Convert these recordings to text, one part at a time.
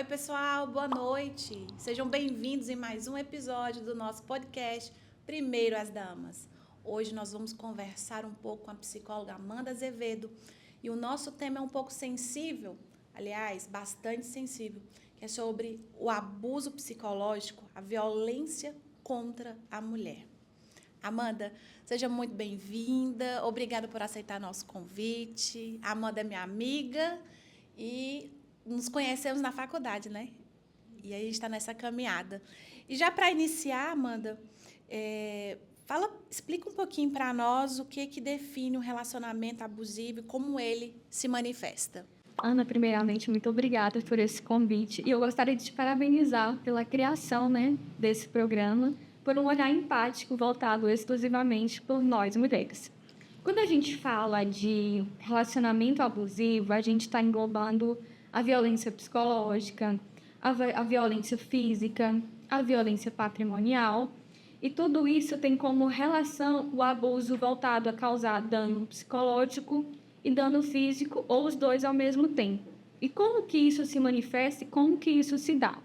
Oi, pessoal, boa noite. Sejam bem-vindos em mais um episódio do nosso podcast Primeiro as Damas. Hoje nós vamos conversar um pouco com a psicóloga Amanda Azevedo e o nosso tema é um pouco sensível, aliás, bastante sensível, que é sobre o abuso psicológico, a violência contra a mulher. Amanda, seja muito bem-vinda, obrigada por aceitar nosso convite. A Amanda é minha amiga e nos conhecemos na faculdade, né? E aí a gente está nessa caminhada. E já para iniciar, Amanda, explica um pouquinho para nós o que define um relacionamento abusivo e como ele se manifesta. Ana, primeiramente, muito obrigada por esse convite. E eu gostaria de te parabenizar pela criação, desse programa, por um olhar empático voltado exclusivamente por nós, mulheres. Quando a gente fala de relacionamento abusivo, a gente está englobando a violência psicológica, a violência física, a violência patrimonial. E tudo isso tem como relação o abuso voltado a causar dano psicológico e dano físico, ou os dois ao mesmo tempo. E como que isso se manifesta e como que isso se dá?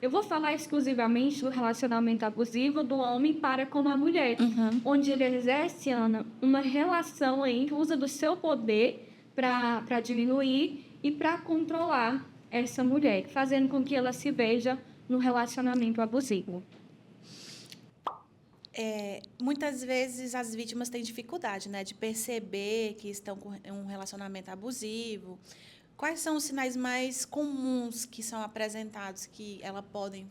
Eu vou falar exclusivamente do relacionamento abusivo do homem para com a mulher, onde ele exerce, Ana, uma relação em que usa do seu poder para diminuir e para controlar essa mulher, fazendo com que ela se veja no relacionamento abusivo. Muitas vezes as vítimas têm dificuldade, de perceber que estão com um relacionamento abusivo. Quais são os sinais mais comuns que são apresentados que elas podem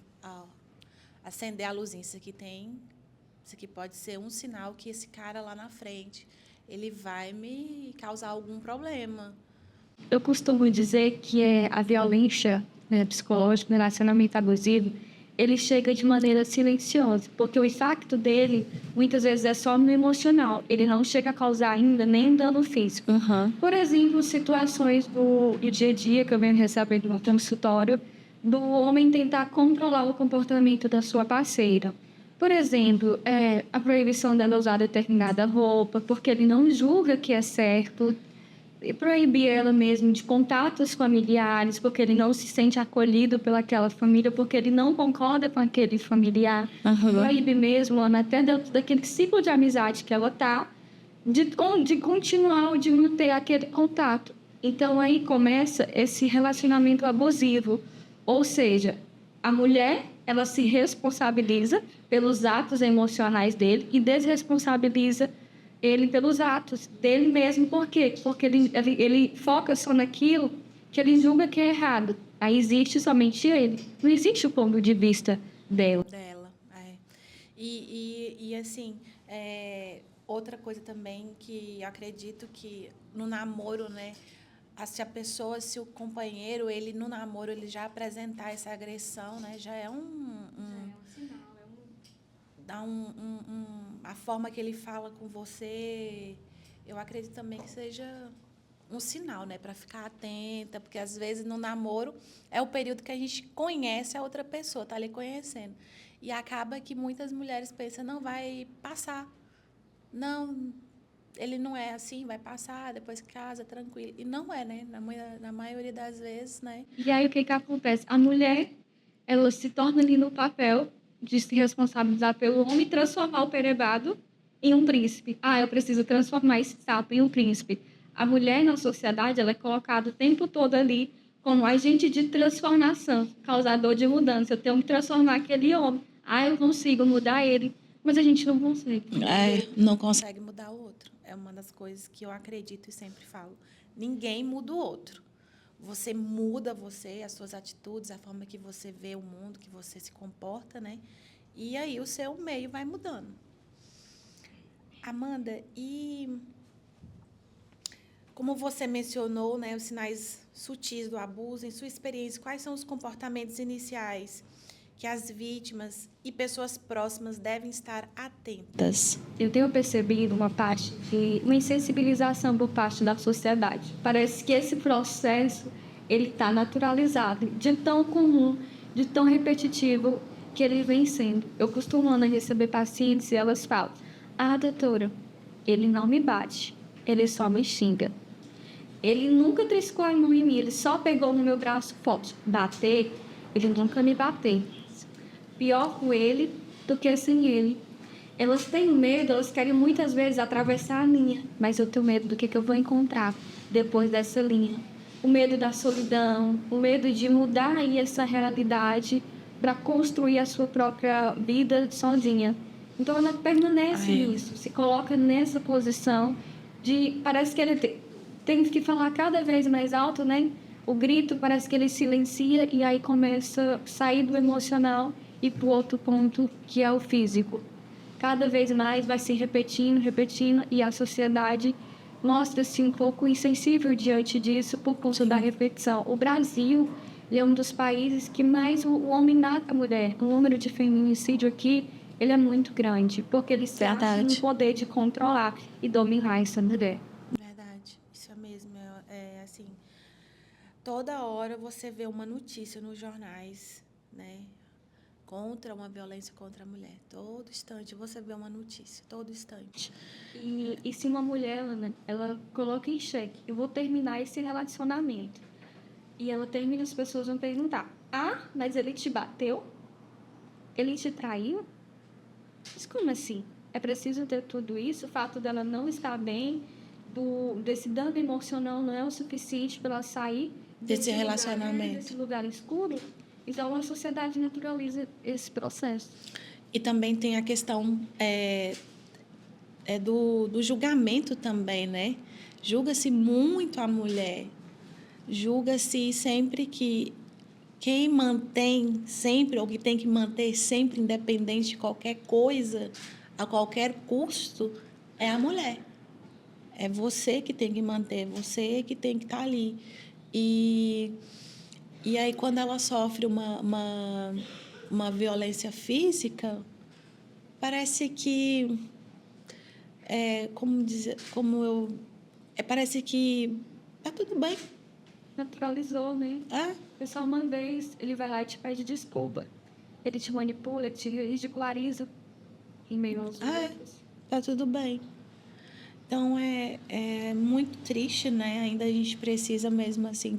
acender a luzinha? Isso aqui pode ser um sinal que esse cara lá na frente ele vai me causar algum problema. Eu costumo dizer que a violência psicológica, no relacionamento abusivo, ele chega de maneira silenciosa, porque o impacto dele, muitas vezes, é só no emocional. Ele não chega a causar ainda nem dano físico. Por exemplo, situações do dia a dia que eu venho recebendo no consultório, do homem tentar controlar o comportamento da sua parceira. Por exemplo, a proibição dela usar determinada roupa, porque ele não julga que é certo, e proibir ela mesmo de contatos familiares, porque ele não se sente acolhido pelaquela família, porque ele não concorda com aquele familiar. Proíbe mesmo, Ana, até dentro daquele ciclo de amizade que ela está, de continuar ou de não ter aquele contato. Então, aí começa esse relacionamento abusivo. Ou seja, a mulher, ela se responsabiliza pelos atos emocionais dele e desresponsabiliza ele pelos atos dele mesmo. Por quê? Porque ele foca só naquilo que ele julga que é errado. Aí existe somente ele. Não existe o ponto de vista dela. E assim, outra coisa também que acredito que no namoro, se o companheiro, ele no namoro, ele já apresentar essa agressão, já é um sinal, a forma que ele fala com você, eu acredito também que seja um sinal, para ficar atenta, porque às vezes no namoro é o período que a gente conhece a outra pessoa, está ali conhecendo. E acaba que muitas mulheres pensam, não vai passar. Não, ele não é assim, vai passar, depois casa, tranquilo. E não é, na maioria das vezes, E aí o que acontece? A mulher, ela se torna ali no papel de se responsabilizar pelo homem e transformar o perebado em um príncipe. Eu preciso transformar esse sapo em um príncipe. A mulher na sociedade, ela é colocada o tempo todo ali como agente de transformação, causador de mudança. Eu tenho que transformar aquele homem. Eu consigo mudar ele, mas a gente não consegue. Não consegue mudar o outro. É uma das coisas que eu acredito e sempre falo. Ninguém muda o outro. Você muda as suas atitudes, a forma que você vê o mundo, que você se comporta, E aí o seu meio vai mudando. Amanda, e como você mencionou, os sinais sutis do abuso, em sua experiência, quais são os comportamentos iniciais que as vítimas e pessoas próximas devem estar atentas? Eu tenho percebido uma insensibilização por parte da sociedade. Parece que esse processo ele está naturalizado, de tão comum, de tão repetitivo que ele vem sendo. Eu costumo receber pacientes e elas falam: doutora, ele não me bate, ele só me xinga. Ele nunca triscou a mão em mim, ele só pegou no meu braço forte. Bater, ele nunca me bateu. Pior com ele do que sem ele. Elas têm medo, elas querem muitas vezes atravessar a linha, mas eu tenho medo do que eu vou encontrar depois dessa linha. O medo da solidão, o medo de mudar aí essa realidade para construir a sua própria vida sozinha. Então ela permanece nisso, se coloca nessa posição de, parece que ele tem que falar cada vez mais alto, né? O grito parece que ele silencia e aí começa a sair do emocional e para o outro ponto, que é o físico. Cada vez mais vai se repetindo, e a sociedade mostra-se um pouco insensível diante disso por conta da repetição. O Brasil é um dos países que mais o homem mata a mulher. O número de feminicídio aqui ele é muito grande, porque eles têm o poder de controlar e dominar essa mulher. Verdade, isso é mesmo. É assim, toda hora você vê uma notícia nos jornais, né? Contra uma violência contra a mulher. Todo instante você vê uma notícia, todo instante. E se uma mulher, ela coloca em xeque, eu vou terminar esse relacionamento. E ela termina, as pessoas vão perguntar, mas ele te bateu? Ele te traiu? Mas como assim? É preciso ter tudo isso? O fato dela não estar bem, desse dano emocional não é o suficiente para ela sair desse relacionamento, desse lugar escuro? Então, a sociedade naturaliza esse processo. E também tem a questão do julgamento também, né? Julga-se muito a mulher. Julga-se sempre que quem mantém sempre, ou que tem que manter sempre, independente de qualquer coisa, a qualquer custo, é a mulher. É você que tem que manter, você que tem que estar ali. E aí, quando ela sofre uma violência física, parece que... parece que tá tudo bem. Naturalizou, né? O pessoal, uma vez, ele vai lá e te pede desculpa. Ele te manipula, te ridiculariza em meio aos outros. Tá tudo bem. Então, é muito triste, né? Ainda a gente precisa mesmo, assim,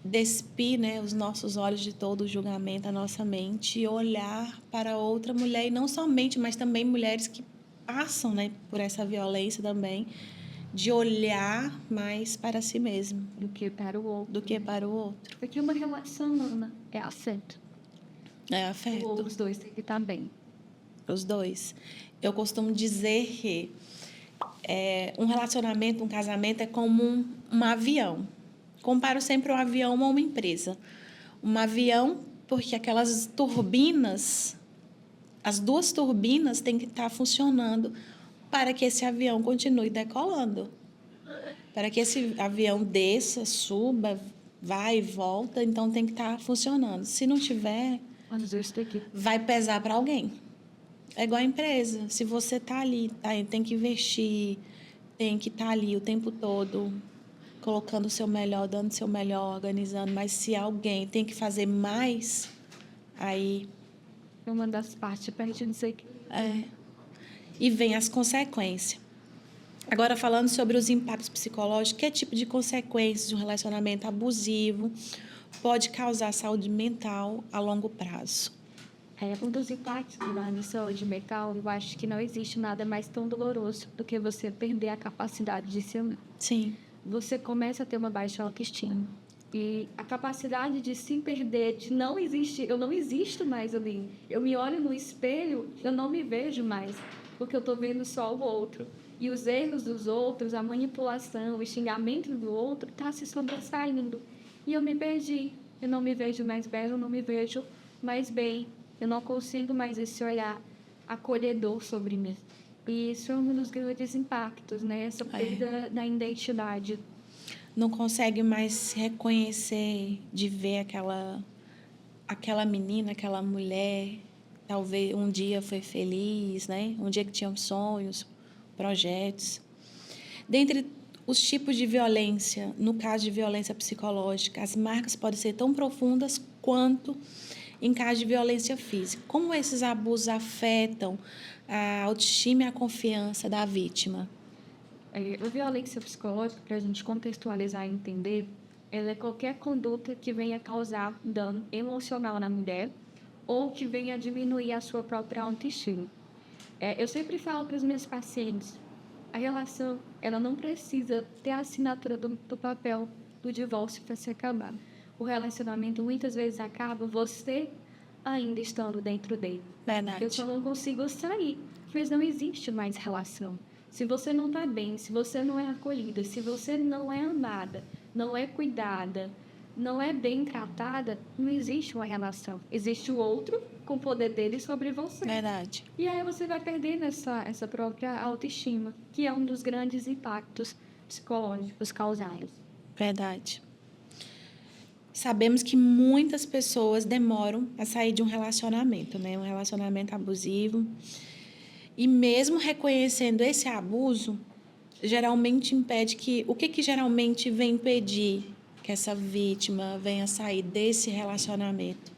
despir, né, os nossos olhos de todo o julgamento, a nossa mente, e olhar para outra mulher, e não somente, mas também mulheres que passam, né, por essa violência também, de olhar mais para si mesmo do que para o outro. Porque uma relação, Ana, é afeto. É afeto. Os dois têm que estar bem. Os dois. Eu costumo dizer que um relacionamento, um casamento é como um avião. Comparo sempre o avião a uma empresa. Um avião, porque aquelas turbinas, as duas turbinas têm que estar funcionando para que esse avião continue decolando. Para que esse avião desça, suba, vai e volta, então tem que estar funcionando. Se não tiver, vai pesar para alguém. É igual a empresa. Se você está ali, tem que investir, tem que estar ali o tempo todo, colocando o seu melhor, dando o seu melhor, organizando. Mas se alguém tem que fazer mais, aí... É uma das partes para a gente dizer que... E vem as consequências. Agora, falando sobre os impactos psicológicos, que tipo de consequências de um relacionamento abusivo pode causar saúde mental a longo prazo? Um dos impactos da saúde mental, eu acho que não existe nada mais tão doloroso do que você perder a capacidade de se amar. Sim. Você começa a ter uma baixa autoestima. E a capacidade de se perder, de não existir, eu não existo mais ali. Eu me olho no espelho, eu não me vejo mais, porque eu estou vendo só o outro. E os erros dos outros, a manipulação, o xingamento do outro está se sobressaindo. E eu me perdi. Eu não me vejo mais bela, eu não me vejo mais bem. Eu não consigo mais esse olhar acolhedor sobre mim. E isso é um dos grandes impactos, né? Essa perda da identidade. Não consegue mais se reconhecer, de ver aquela menina, aquela mulher, talvez um dia foi feliz, né? Um dia que tinha sonhos, projetos. Dentre os tipos de violência, no caso de violência psicológica, as marcas podem ser tão profundas quanto em caso de violência física. Como esses abusos afetam a autoestima e a confiança da vítima? A violência psicológica, para a gente contextualizar e entender, ela é qualquer conduta que venha causar dano emocional na mulher ou que venha diminuir a sua própria autoestima. Eu sempre falo para os meus pacientes, a relação, ela não precisa ter a assinatura do papel do divórcio para se acabar. O relacionamento muitas vezes acaba você ainda estando dentro dele. Verdade. Eu só não consigo sair, mas não existe mais relação. Se você não está bem, se você não é acolhida, se você não é amada, não é cuidada, não é bem tratada, não existe uma relação. Existe o outro com o poder dele sobre você. Verdade. E aí você vai perdendo essa própria autoestima, que é um dos grandes impactos psicológicos causados. Verdade. Sabemos que muitas pessoas demoram a sair de um relacionamento, né? Um relacionamento abusivo. E mesmo reconhecendo esse abuso, geralmente impede que... O que geralmente vem impedir que essa vítima venha sair desse relacionamento?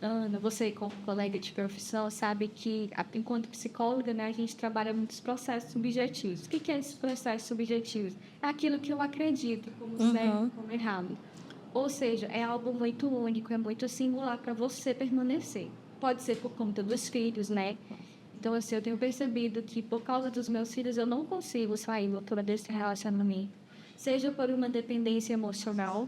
Ana, você, como colega de profissão, sabe que, enquanto psicóloga, né, a gente trabalha muitos processos subjetivos. O que é esses processos subjetivos? É aquilo que eu acredito como certo, como errado. Ou seja, é algo muito único, é muito singular para você permanecer. Pode ser por conta dos filhos, né? Então, assim, eu tenho percebido que, por causa dos meus filhos, eu não consigo sair, doutora, desse relacionamento. Seja por uma dependência emocional,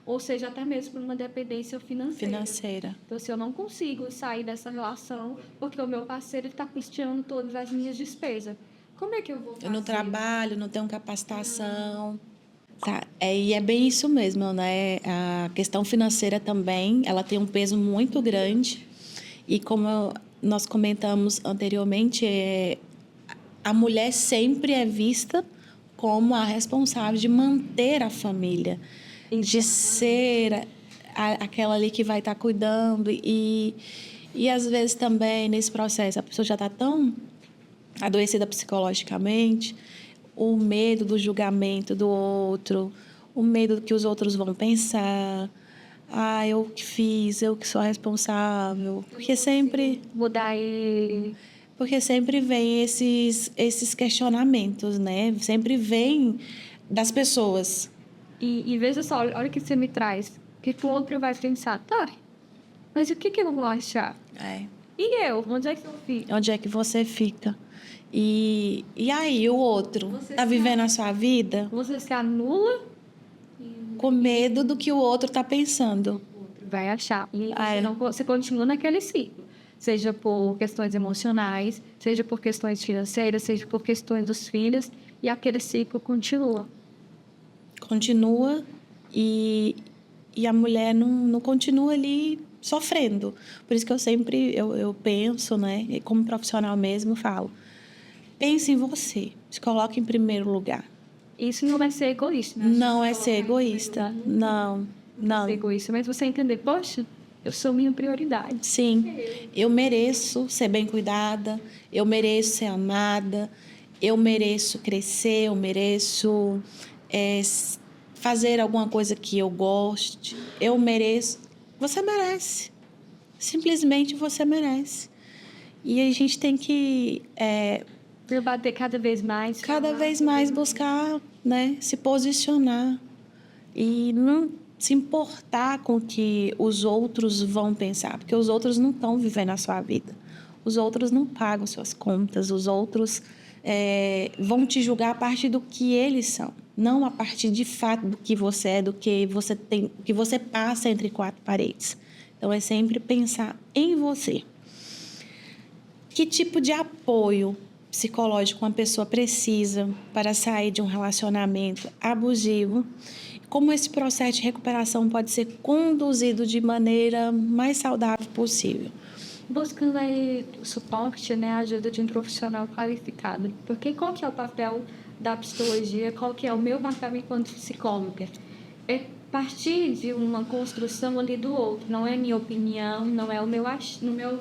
ou seja, até mesmo por uma dependência financeira. Então, assim, eu não consigo sair dessa relação porque o meu parceiro está custeando todas as minhas despesas. Como é que eu vou fazer? Eu não trabalho, não tenho capacitação. Tá, e é bem isso mesmo, né? A questão financeira também, ela tem um peso muito grande. E como nós comentamos anteriormente, a mulher sempre é vista como a responsável de manter a família, de ser aquela ali que vai estar cuidando. E às vezes também, nesse processo, a pessoa já está tão adoecida psicologicamente, o medo do julgamento do outro, o medo do que os outros vão pensar. Eu que fiz, eu que sou a responsável. Porque sempre... Mudar ele. Porque sempre vem esses questionamentos, né? Sempre vem das pessoas. E veja só, olha o que você me traz. O que o outro vai pensar? Tá, mas o que eu vou achar? E eu? Onde é que eu fico? Onde é que você fica? E aí, o outro? Está vivendo a sua vida? Você se anula? Com medo do que o outro está pensando. Vai achar. E você continua naquele ciclo. Seja por questões emocionais, seja por questões financeiras, seja por questões dos filhos. E aquele ciclo continua. Continua e a mulher não continua ali sofrendo. Por isso que eu sempre eu penso, né? E como profissional mesmo, falo. Pense em você. Se coloque em primeiro lugar. Isso não é ser egoísta, né? Não é ser egoísta. Não. Ser egoísta, mas você entender, poxa, eu sou minha prioridade. Sim, eu mereço ser bem cuidada, eu mereço ser amada, eu mereço crescer, eu mereço fazer alguma coisa que eu goste, eu mereço. Você merece. Simplesmente você merece. E a gente tem que... Bater cada vez mais. Cada vez mais buscar, né, se posicionar. E não se importar com o que os outros vão pensar. Porque os outros não estão vivendo a sua vida. Os outros não pagam suas contas. Os outros vão te julgar a partir do que eles são. Não a partir de fato do que você é, do que você tem, do que você passa entre quatro paredes. Então, é sempre pensar em você. Que tipo de apoio psicológico uma pessoa precisa para sair de um relacionamento abusivo? Como esse processo de recuperação pode ser conduzido de maneira mais saudável possível? Buscando aí o suporte, né, a ajuda de um profissional qualificado. Porque qual que é o papel da psicologia? Qual que é o meu papel enquanto psicóloga? É partir de uma construção ali do outro. Não é minha opinião, não é o meu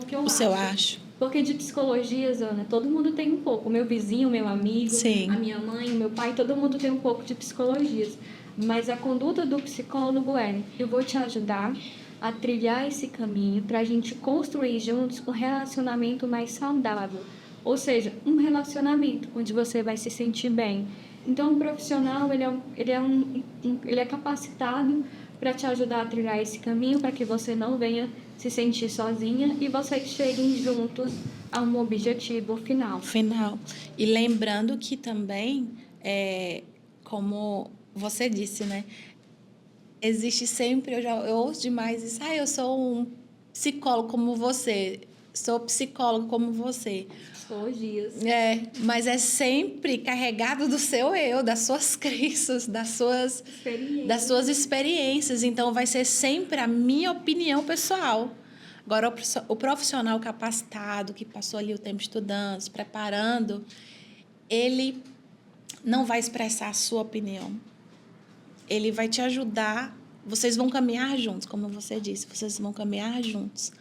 que eu acho. O seu acho. Porque de psicologias, Ana, todo mundo tem um pouco. O meu vizinho, o meu amigo, Sim. A minha mãe, o meu pai, todo mundo tem um pouco de psicologias. Mas a conduta do psicólogo eu vou te ajudar a trilhar esse caminho para a gente construir juntos um relacionamento mais saudável, Ou seja, um relacionamento onde você vai se sentir bem. Então, o profissional, ele é capacitado para te ajudar a trilhar esse caminho, para que você não venha se sentir sozinha e vocês cheguem juntos a um objetivo final. E lembrando que também, como você disse, né? Existe sempre, eu ouço demais isso, eu sou um psicólogo como você, sou psicólogo como você. Dias. Mas é sempre carregado do seu eu, das suas crenças, das suas experiências. Então, vai ser sempre a minha opinião pessoal. Agora, o profissional capacitado, que passou ali o tempo estudando, se preparando, ele não vai expressar a sua opinião. Ele vai te ajudar, vocês vão caminhar juntos, como você disse, vocês vão caminhar juntos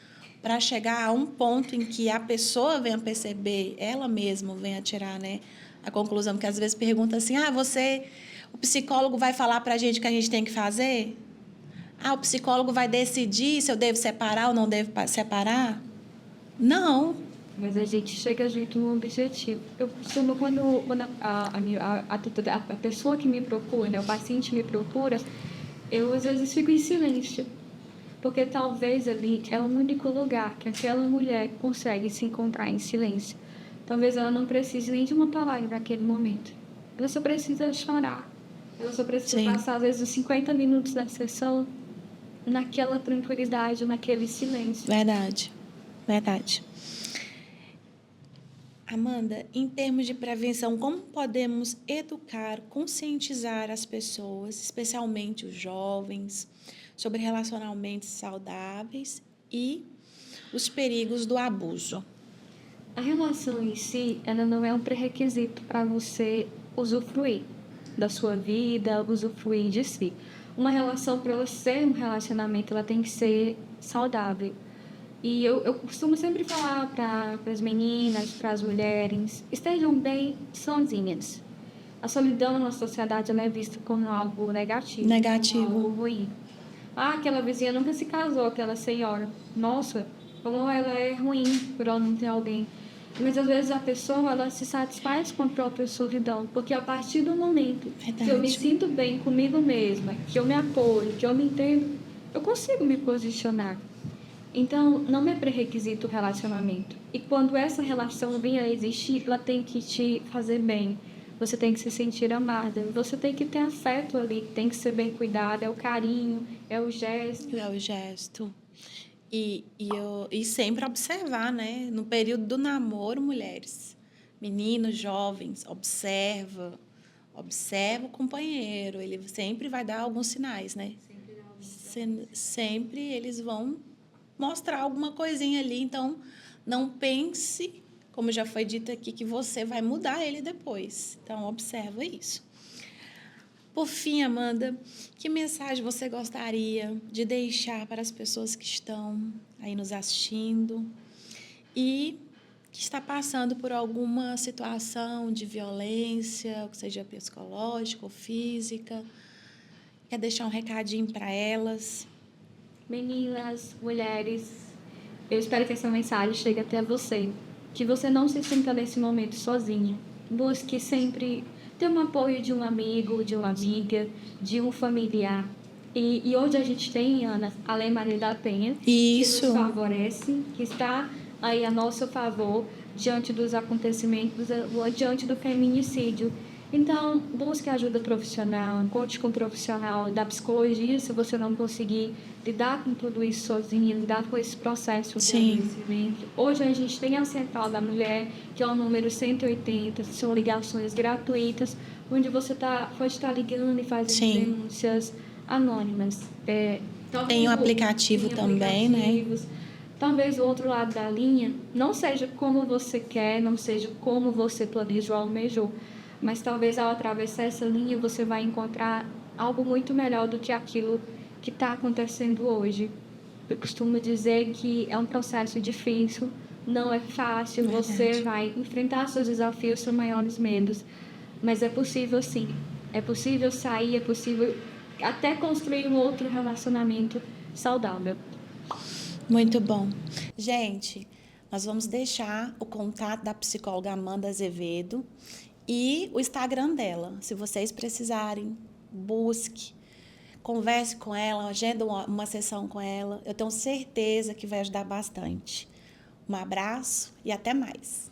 para chegar a um ponto em que a pessoa venha perceber, ela mesma venha tirar, né, a conclusão, porque às vezes pergunta assim, o psicólogo vai falar para a gente o que a gente tem que fazer? O psicólogo vai decidir se eu devo separar ou não devo separar? Não. Mas a gente chega junto no objetivo. Eu costumo, quando a pessoa que me procura, né, o paciente me procura, eu às vezes fico em silêncio. Porque talvez ali é o único lugar que aquela mulher consegue se encontrar em silêncio. Talvez ela não precise nem de uma palavra naquele momento. Ela só precisa chorar. Ela só precisa passar, às vezes, os 50 minutos da sessão naquela tranquilidade, naquele silêncio. Verdade. Amanda, em termos de prevenção, como podemos educar, conscientizar as pessoas, especialmente os jovens, sobre relacionamentos saudáveis e os perigos do abuso? A relação em si, ela não é um pré-requisito para você usufruir da sua vida, usufruir de si. Uma relação, para ela ser um relacionamento, ela tem que ser saudável. E eu costumo sempre falar para as meninas, para as mulheres, estejam bem sozinhas. A solidão na sociedade ela é vista como algo negativo. Como algo ruim. Aquela vizinha nunca se casou, aquela senhora. Nossa, como ela é ruim por ela não ter alguém. Mas às vezes a pessoa ela se satisfaz com a própria solidão, porque a partir do momento que eu me sinto bem comigo mesma, que eu me apoio, que eu me entendo, eu consigo me posicionar. Então, não é pré-requisito o relacionamento. E quando essa relação vem a existir, ela tem que te fazer bem. Você tem que se sentir amada. Você tem que ter afeto ali, tem que ser bem cuidada. É o carinho, é o gesto. E sempre observar, né? No período do namoro, mulheres, meninos, jovens, observa o companheiro. Ele sempre vai dar alguns sinais, né? Sempre eles vão mostrar alguma coisinha ali. Então, não pense, como já foi dito aqui, que você vai mudar ele depois. Então, observa isso. Por fim, Amanda, que mensagem você gostaria de deixar para as pessoas que estão aí nos assistindo e que está passando por alguma situação de violência, seja psicológica ou física? Quer deixar um recadinho para elas? Meninas, mulheres, eu espero que essa mensagem chegue até você. Que você não se sinta nesse momento sozinha. Busque sempre ter um apoio de um amigo, de uma amiga, de um familiar. E hoje a gente tem, Ana, a Lei Maria da Penha, que nos favorece, que está aí a nosso favor diante dos acontecimentos, diante do feminicídio. Então, busque ajuda profissional, conte com um profissional da psicologia, se você não conseguir lidar com tudo isso sozinha, lidar com esse processo de adoecimento. Hoje a gente tem a Central da Mulher, que é o número 180, são ligações gratuitas, onde você pode estar ligando e fazendo denúncias anônimas. Tem um aplicativo também, né? Talvez o outro lado da linha não seja como você quer, não seja como você planejou, almejou, mas talvez ao atravessar essa linha você vai encontrar algo muito melhor do que aquilo que está acontecendo hoje. Eu costumo dizer que é um processo difícil, não é fácil, você vai enfrentar seus desafios, seus maiores medos, mas é possível sim, é possível sair, é possível até construir um outro relacionamento saudável. Muito bom. Gente, Nós vamos deixar o contato da psicóloga Amanda Azevedo e o Instagram dela. Se vocês precisarem, busque, converse com ela, agenda uma sessão com ela. Eu tenho certeza que vai ajudar bastante. Um abraço e até mais.